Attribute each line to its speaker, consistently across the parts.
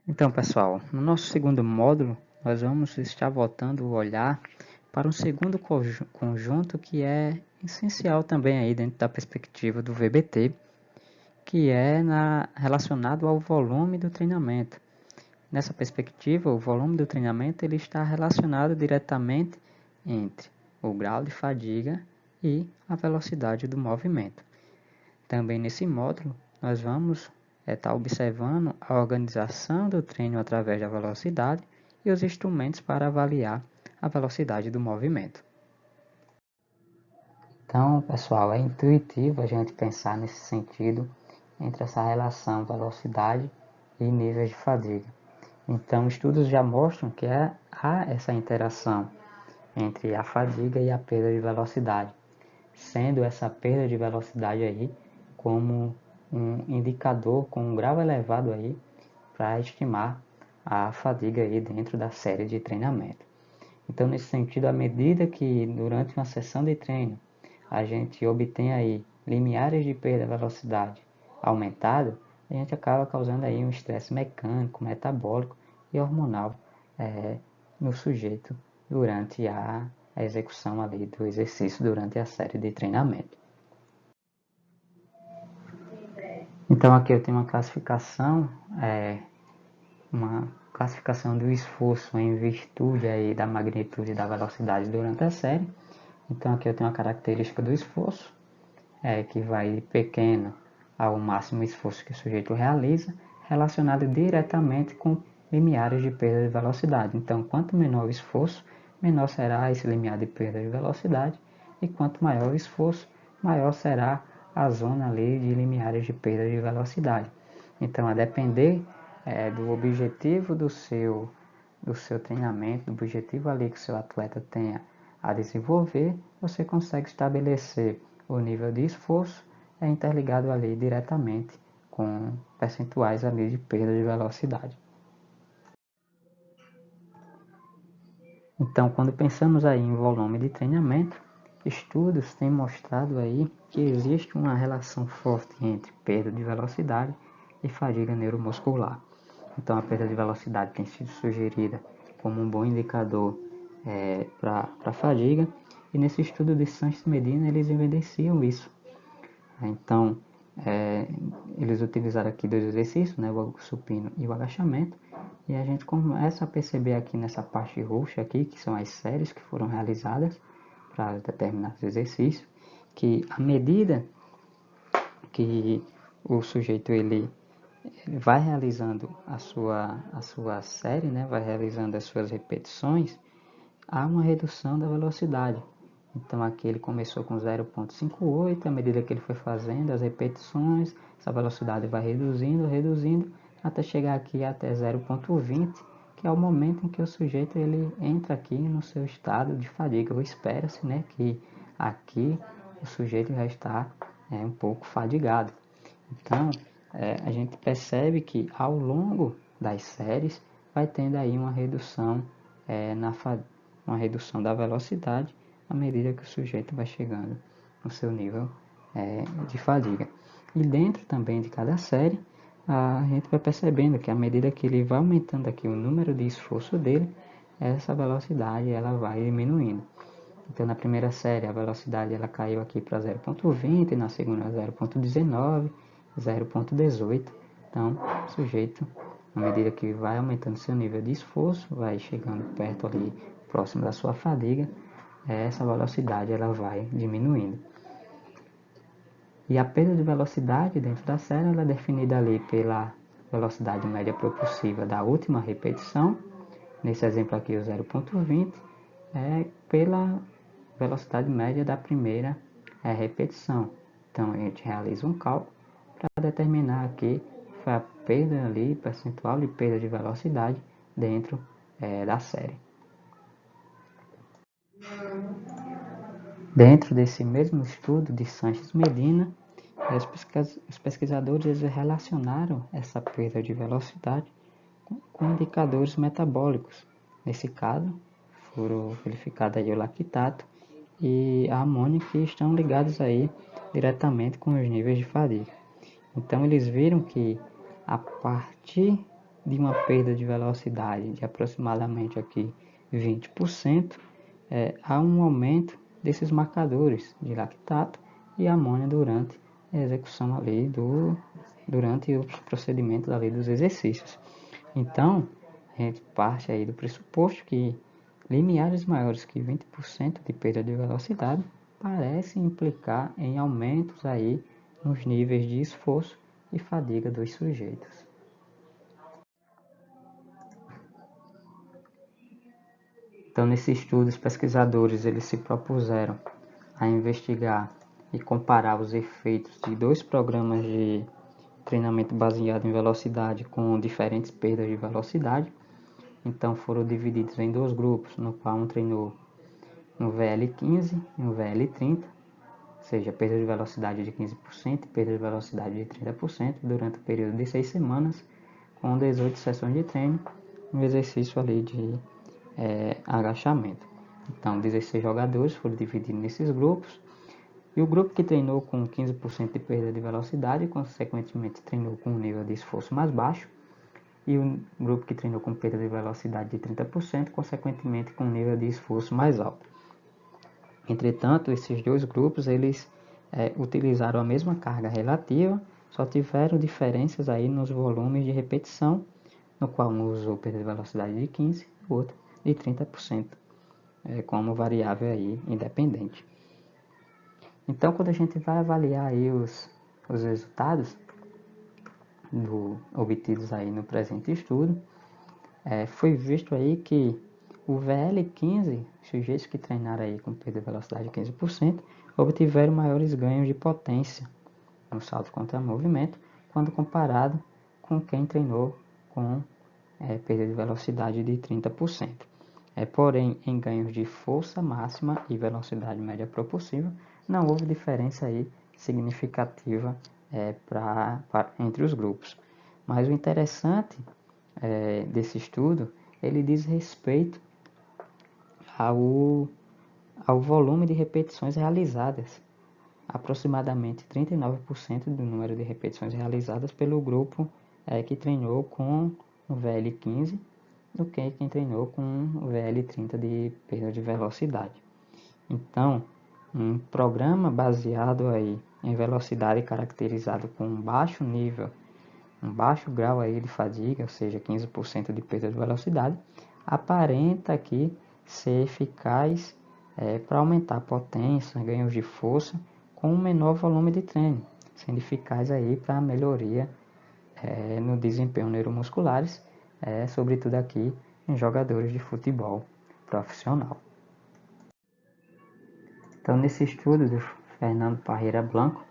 Speaker 1: Então, pessoal, no nosso segundo módulo, nós vamos estar voltando o olhar para um segundo conjunto que é essencial também aí dentro da perspectiva do VBT, que é relacionado ao volume do treinamento. Nessa perspectiva, o volume do treinamento ele está relacionado diretamente entre o grau de fadiga e a velocidade do movimento. Também nesse módulo, nós vamos estar observando a organização do treino através da velocidade e os instrumentos para avaliar a velocidade do movimento. Então, pessoal, é intuitivo a gente pensar nesse sentido entre essa relação velocidade e níveis de fadiga. Então, estudos já mostram que há essa interação entre a fadiga e a perda de velocidade, sendo essa perda de velocidade aí como um indicador com um grau elevado aí para estimar a fadiga aí dentro da série de treinamento. Então, nesse sentido, à medida que durante uma sessão de treino a gente obtém aí limiares de perda de velocidade aumentado, a gente acaba causando aí um estresse mecânico, metabólico e hormonal no sujeito durante a execução ali do exercício durante a série de treinamento. Então aqui eu tenho uma classificação do esforço em virtude aí da magnitude da velocidade durante a série. Então aqui eu tenho a característica do esforço, que vai de pequeno ao máximo esforço que o sujeito realiza, relacionado diretamente com limiares de perda de velocidade. Então, quanto menor o esforço, menor será esse limiar de perda de velocidade, e quanto maior o esforço, maior será a zona ali de limiares de perda de velocidade. Então, a depender do objetivo do seu treinamento, do objetivo ali que o seu atleta tenha a desenvolver, você consegue estabelecer o nível de esforço interligado ali diretamente com percentuais ali de perda de velocidade. Então, quando pensamos aí em volume de treinamento, estudos têm mostrado aí que existe uma relação forte entre perda de velocidade e fadiga neuromuscular. Então, a perda de velocidade tem sido sugerida como um bom indicador para a fadiga, e nesse estudo de Sanches Medina eles evidenciam isso. Então, eles utilizaram aqui dois exercícios, né, o supino e o agachamento, e a gente começa a perceber aqui nessa parte roxa aqui, que são as séries que foram realizadas para determinados exercícios, que à medida que o sujeito ele vai realizando a sua série, né, vai realizando as suas repetições, há uma redução da velocidade. Então aqui ele começou com 0,58, à medida que ele foi fazendo as repetições, essa velocidade vai reduzindo, até chegar aqui até 0,20, que é o momento em que o sujeito ele entra aqui no seu estado de fadiga, ou espera-se, né, que aqui o sujeito já está um pouco fadigado. Então, a gente percebe que ao longo das séries vai tendo aí uma redução uma redução da velocidade à medida que o sujeito vai chegando no seu nível de fadiga. E dentro também de cada série, a gente vai percebendo que à medida que ele vai aumentando aqui o número de esforço dele, essa velocidade ela vai diminuindo. Então, na primeira série, a velocidade ela caiu aqui para 0,20, na segunda 0,19, 0,18. Então, o sujeito, à medida que vai aumentando seu nível de esforço, vai chegando perto ali, próximo da sua fadiga, essa velocidade ela vai diminuindo. E a perda de velocidade dentro da série ela é definida ali pela velocidade média propulsiva da última repetição, nesse exemplo aqui o 0,20, pela velocidade média da primeira repetição. Então a gente realiza um cálculo para determinar aqui a perda ali, percentual de perda de velocidade dentro da série. Dentro desse mesmo estudo de Sanches Medina, os pesquisadores relacionaram essa perda de velocidade com indicadores metabólicos. Nesse caso, foram verificados aí o lactato e a amônia, que estão ligados aí diretamente com os níveis de fadiga. Então eles viram que a partir de uma perda de velocidade de aproximadamente aqui 20%, há um aumento desses marcadores de lactato e amônia durante a execução ali durante os procedimentos ali dos exercícios. Então, a gente parte aí do pressuposto que limiares maiores que 20% de perda de velocidade parecem implicar em aumentos aí nos níveis de esforço e fadiga dos sujeitos. Então, nesse estudo, os pesquisadores eles se propuseram a investigar e comparar os efeitos de dois programas de treinamento baseado em velocidade com diferentes perdas de velocidade. Então, foram divididos em dois grupos, no qual um treinou no VL15 e no VL30, ou seja, perda de velocidade de 15% e perda de velocidade de 30% durante o período de 6 semanas, com 18 sessões de treino, um exercício ali de agachamento. Então, 16 jogadores foram divididos nesses grupos, e o grupo que treinou com 15% de perda de velocidade, consequentemente treinou com um nível de esforço mais baixo, e o grupo que treinou com perda de velocidade de 30%, consequentemente com um nível de esforço mais alto. Entretanto, esses dois grupos eles utilizaram a mesma carga relativa, só tiveram diferenças aí nos volumes de repetição, no qual um usou perda de velocidade de 15% e o outro de 30%, como variável aí independente. Então, quando a gente vai avaliar aí os resultados obtidos aí no presente estudo, foi visto aí que o VL15, sujeitos que treinaram aí com perda de velocidade de 15%, obtiveram maiores ganhos de potência no salto contra movimento, quando comparado com quem treinou com perda de velocidade de 30%. Porém, em ganhos de força máxima e velocidade média propulsiva, não houve diferença aí significativa entre os grupos. Mas o interessante desse estudo, ele diz respeito ao volume de repetições realizadas. Aproximadamente 39% do número de repetições realizadas pelo grupo que treinou com o VL15 do que quem treinou com o VL30 de perda de velocidade. Então, um programa baseado aí em velocidade caracterizado com um baixo nível, um baixo grau aí de fadiga, ou seja, 15% de perda de velocidade, aparenta aqui ser eficaz para aumentar a potência, ganhos de força com um menor volume de treino, sendo eficaz aí para a melhoria no desempenho neuromusculares, sobretudo aqui em jogadores de futebol profissional. Então, nesse estudo do Fernando Parreira Blanco,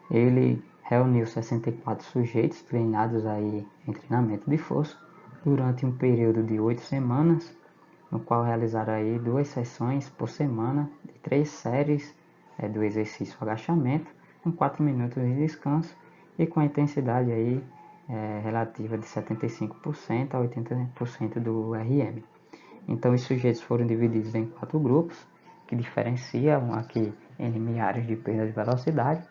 Speaker 1: ele reuniu 64 sujeitos treinados aí em treinamento de força durante um período de 8 semanas, no qual realizaram aí 2 sessões por semana de 3 séries do exercício agachamento, com 4 minutos de descanso e com a intensidade aí relativa de 75% a 80% do RM. Então, os sujeitos foram divididos em 4 grupos, que diferenciam aqui em limiares de perda de velocidade.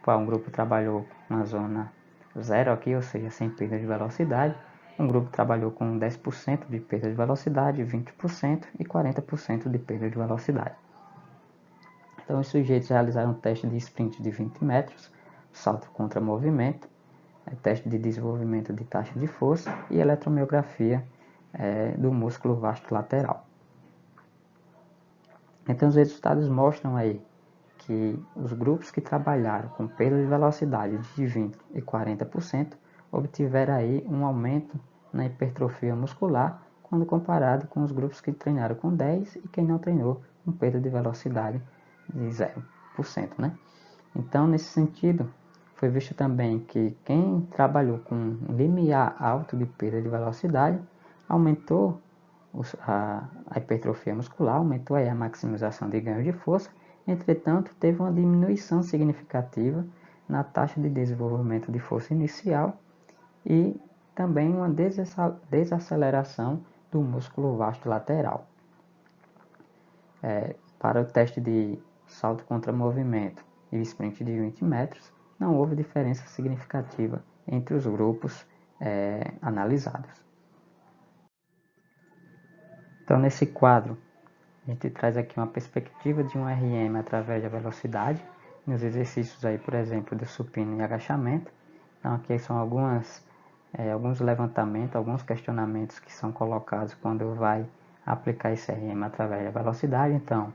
Speaker 1: Um grupo trabalhou na zona 0 aqui, ou seja, sem perda de velocidade. Um grupo trabalhou com 10% de perda de velocidade, 20% e 40% de perda de velocidade. Então, os sujeitos realizaram um teste de sprint de 20 metros, salto contra movimento, teste de desenvolvimento de taxa de força e eletromiografia do músculo vasto lateral. Então, os resultados mostram aí que os grupos que trabalharam com perda de velocidade de 20% e 40% obtiveram aí um aumento na hipertrofia muscular quando comparado com os grupos que treinaram com 10% e quem não treinou com perda de velocidade de 0%. Né? Então, nesse sentido, foi visto também que quem trabalhou com um limiar alto de perda de velocidade aumentou a hipertrofia muscular, aumentou aí a maximização de ganho de força. Entretanto, teve uma diminuição significativa na taxa de desenvolvimento de força inicial e também uma desaceleração do músculo vasto lateral. Para o teste de salto contra movimento e sprint de 20 metros, não houve diferença significativa entre os grupos analisados. Então, nesse quadro, a gente traz aqui uma perspectiva de um RM através da velocidade, nos exercícios aí, por exemplo, de supino e agachamento. Então, aqui são alguns levantamentos, alguns questionamentos que são colocados quando vai aplicar esse RM através da velocidade. Então,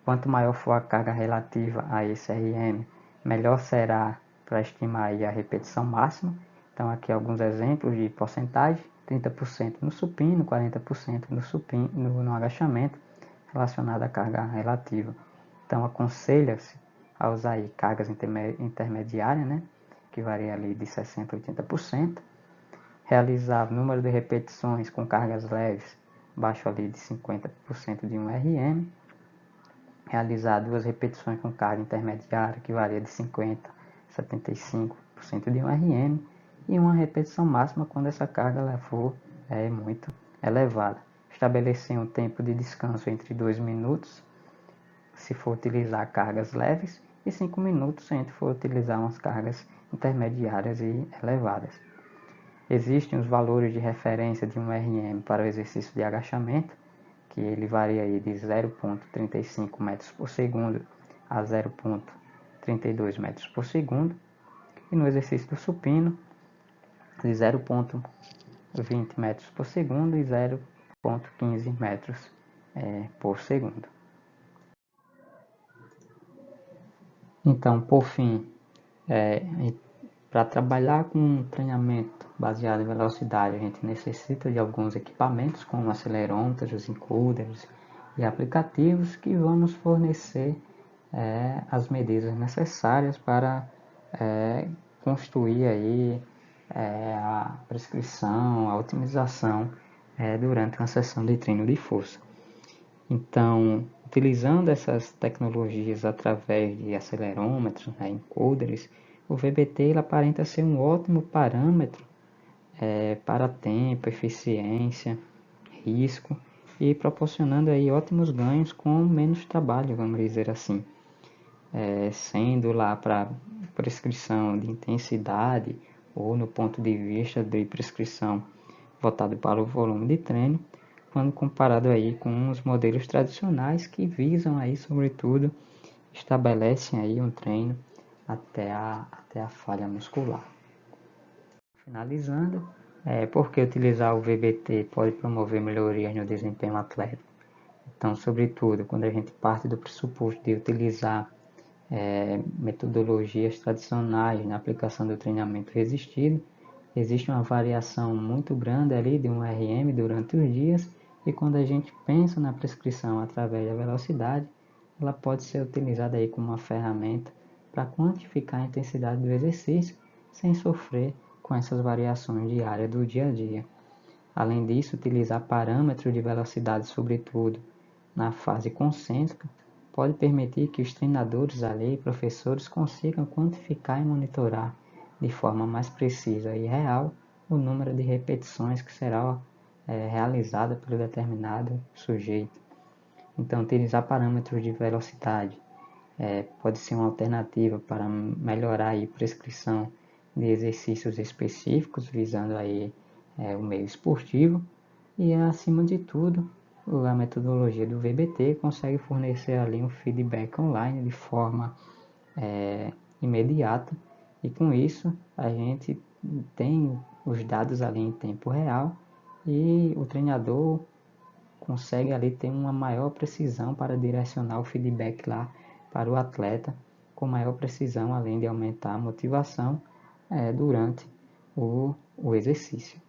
Speaker 1: quanto maior for a carga relativa a esse RM, melhor será para estimar aí a repetição máxima. Então, aqui alguns exemplos de porcentagem: 30% no supino, 40% no agachamento, relacionado à carga relativa. Então, aconselha-se a usar aí cargas intermediárias, né, que varia ali de 60% a 80%. Realizar o número de repetições com cargas leves, baixo ali de 50% de um RM. Realizar 2 repetições com carga intermediária, que varia de 50% a 75% de um RM. E uma repetição máxima quando essa carga for muito elevada. Estabelecer um tempo de descanso entre 2 minutos, se for utilizar cargas leves, e 5 minutos se for utilizar umas cargas intermediárias e elevadas. Existem os valores de referência de um RM para o exercício de agachamento, que ele varia aí de 0,35 metros por segundo a 0,32 metros por segundo. E no exercício do supino, de 0,20 metros por segundo e 0,15 metros por segundo. Então, por fim, para trabalhar com um treinamento baseado em velocidade, a gente necessita de alguns equipamentos, como acelerômetros, encoders e aplicativos que vão nos fornecer as medidas necessárias para construir aí a prescrição, a otimização durante uma sessão de treino de força. Então, utilizando essas tecnologias através de acelerômetros, encoders, o VBT ele aparenta ser um ótimo parâmetro para tempo, eficiência, risco e proporcionando aí ótimos ganhos com menos trabalho, vamos dizer assim. Sendo lá para prescrição de intensidade ou no ponto de vista de prescrição voltado para o volume de treino, quando comparado aí com os modelos tradicionais que visam aí, sobretudo, estabelecem aí um treino até a falha muscular. Finalizando, porque utilizar o VBT pode promover melhorias no desempenho atlético. Então, sobretudo, quando a gente parte do pressuposto de utilizar metodologias tradicionais na aplicação do treinamento resistido, existe uma variação muito grande ali de um RM durante os dias, e quando a gente pensa na prescrição através da velocidade, ela pode ser utilizada aí como uma ferramenta para quantificar a intensidade do exercício sem sofrer com essas variações diárias do dia a dia. Além disso, utilizar parâmetros de velocidade, sobretudo na fase concêntrica, pode permitir que os treinadores ali e professores consigam quantificar e monitorar de forma mais precisa e real o número de repetições que será realizada pelo determinado sujeito. Então, utilizar parâmetros de velocidade pode ser uma alternativa para melhorar a prescrição de exercícios específicos, visando aí o meio esportivo, e acima de tudo, a metodologia do VBT consegue fornecer ali um feedback online de forma imediata, e com isso a gente tem os dados ali em tempo real e o treinador consegue ali ter uma maior precisão para direcionar o feedback lá para o atleta com maior precisão, além de aumentar a motivação durante o exercício.